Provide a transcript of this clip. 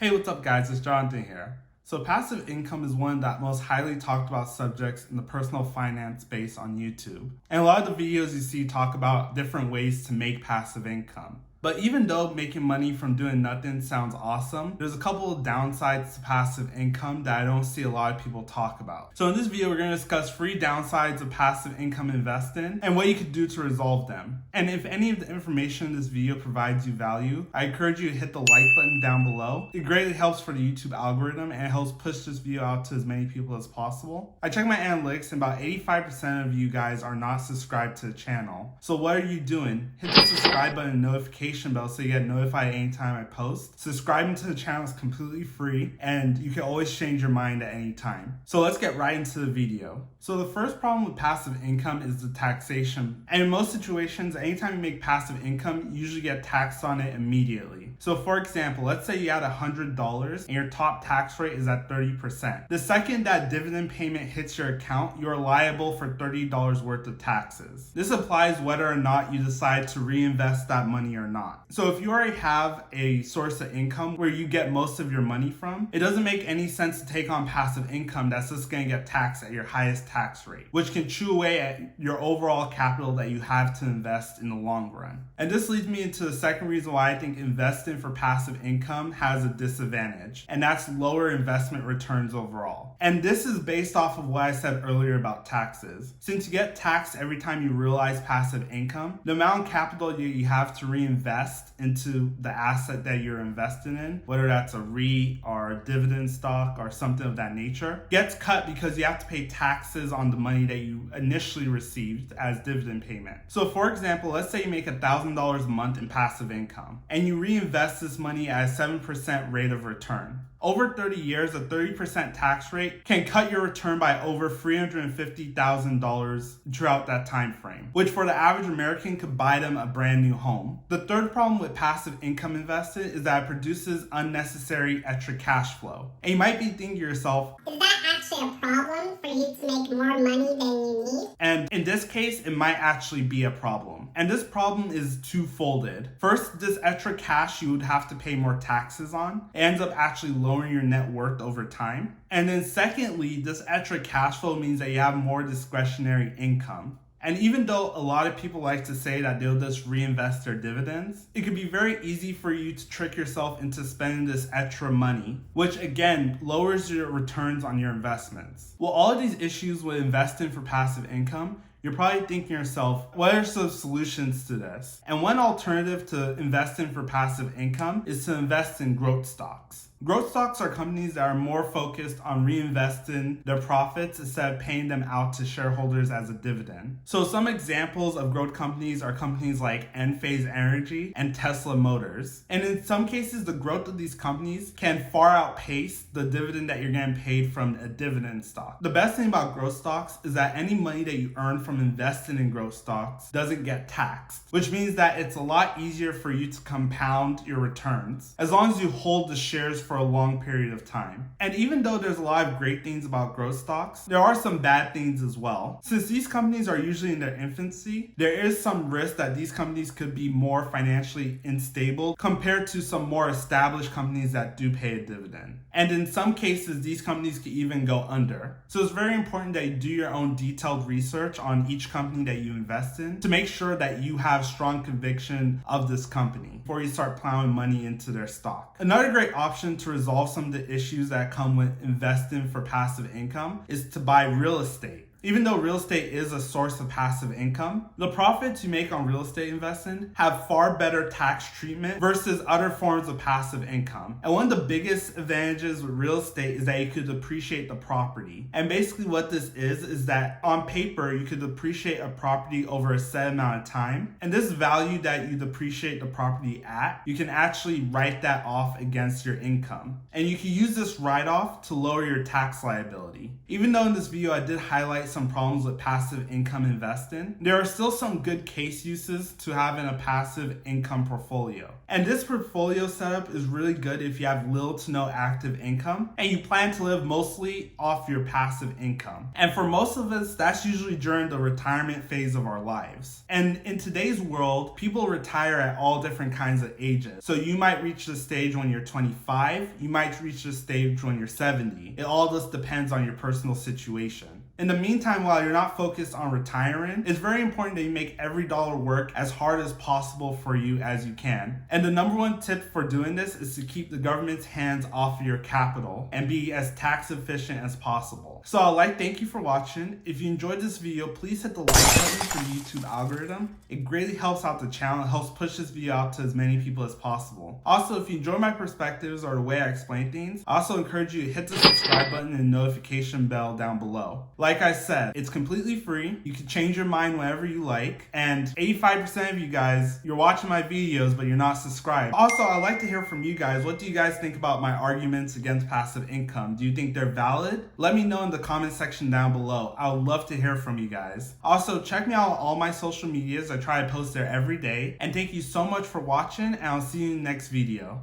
Hey, what's up guys, it's Jonathan here. So passive income is one of the most highly talked about subjects in the personal finance space on YouTube. And a lot of the videos you see talk about different ways to make passive income. But even though making money from doing nothing sounds awesome, there's a couple of downsides to passive income that I don't see a lot of people talk about. So in this video, we're going to discuss 3 downsides of passive income investing and what you could do to resolve them. And if any of the information in this video provides you value, I encourage you to hit the like button down below. It greatly helps for the YouTube algorithm and it helps push this video out to as many people as possible. I checked my analytics and about 85% of you guys are not subscribed to the channel. So what are you doing? Hit the subscribe button and notification bell so you get notified anytime I post. Subscribing to the channel is completely free and you can always change your mind at any time. So let's get right into the video. So the first problem with passive income is the taxation. And in most situations, anytime you make passive income, you usually get taxed on it immediately. So for example, let's say you had $100 and your top tax rate is at 30%. The second that dividend payment hits your account, you're liable for $30 worth of taxes. This applies whether or not you decide to reinvest that money or not. So if you already have a source of income where you get most of your money from, it doesn't make any sense to take on passive income that's just going to get taxed at your highest tax rate, which can chew away at your overall capital that you have to invest in the long run. And this leads me into the second reason why I think investing for passive income has a disadvantage, and that's lower investment returns overall. And this is based off of what I said earlier about taxes. Since you get taxed every time you realize passive income, the amount of capital you have to reinvest into the asset that you're investing in, whether that's a REIT or a dividend stock or something of that nature, gets cut because you have to pay taxes on the money that you initially received as dividend payment. So for example, let's say you make $1,000 a month in passive income and you reinvest this money at a 7% rate of return. Over 30 years, a 30% tax rate can cut your return by over $350,000 throughout that time frame, which for the average American could buy them a brand new home. The third problem with passive income investing is that it produces unnecessary extra cash flow. And you might be thinking to yourself, is that actually a problem for you to make more money than you need? And in this case, it might actually be a problem. And this problem is two-folded. First, this extra cash you would have to pay more taxes on ends up actually lowering your net worth over time. And then secondly, this extra cash flow means that you have more discretionary income. And even though a lot of people like to say that they'll just reinvest their dividends, it could be very easy for you to trick yourself into spending this extra money, which again lowers your returns on your investments. Well, all of these issues with investing for passive income, you're probably thinking to yourself, what are some solutions to this? And one alternative to investing for passive income is to invest in growth stocks. Growth stocks are companies that are more focused on reinvesting their profits instead of paying them out to shareholders as a dividend. So some examples of growth companies are companies like Enphase Energy and Tesla Motors. And in some cases, the growth of these companies can far outpace the dividend that you're getting paid from a dividend stock. The best thing about growth stocks is that any money that you earn from investing in growth stocks doesn't get taxed, which means that it's a lot easier for you to compound your returns as long as you hold the shares for a long period of time. And even though there's a lot of great things about growth stocks, there are some bad things as well. Since these companies are usually in their infancy, there is some risk that these companies could be more financially unstable compared to some more established companies that do pay a dividend. And in some cases, these companies could even go under. So it's very important that you do your own detailed research on each company that you invest in to make sure that you have strong conviction of this company before you start plowing money into their stock. Another great option to resolve some of the issues that come with investing for passive income is to buy real estate. Even though real estate is a source of passive income, the profits you make on real estate investing have far better tax treatment versus other forms of passive income. And one of the biggest advantages with real estate is that you could depreciate the property. And basically what this is that on paper, you could depreciate a property over a set amount of time. And this value that you depreciate the property at, you can actually write that off against your income. And you can use this write-off to lower your tax liability. Even though in this video I did highlight some problems with passive income investing, there are still some good case uses to having a passive income portfolio. And this portfolio setup is really good if you have little to no active income and you plan to live mostly off your passive income. And for most of us, that's usually during the retirement phase of our lives. And in today's world, people retire at all different kinds of ages. So you might reach the stage when you're 25, you might reach the stage when you're 70. It all just depends on your personal situation. In the meantime, while you're not focused on retiring, it's very important that you make every dollar work as hard as possible for you as you can. And the number one tip for doing this is to keep the government's hands off of your capital and be as tax efficient as possible. So I'd like to thank you for watching. If you enjoyed this video, please hit the like button for the YouTube algorithm. It greatly helps out the channel. It helps push this video out to as many people as possible. Also, if you enjoy my perspectives or the way I explain things, I also encourage you to hit the subscribe button and notification bell down below. Like I said, it's completely free. You can change your mind whenever you like. And 85% of you guys, you're watching my videos, but you're not subscribed. Also, I'd like to hear from you guys. What do you guys think about my arguments against passive income? Do you think they're valid? Let me know in the comment section down below. I would love to hear from you guys. Also, check me out on all my social medias. I try to post there every day. And thank you so much for watching, and I'll see you in the next video.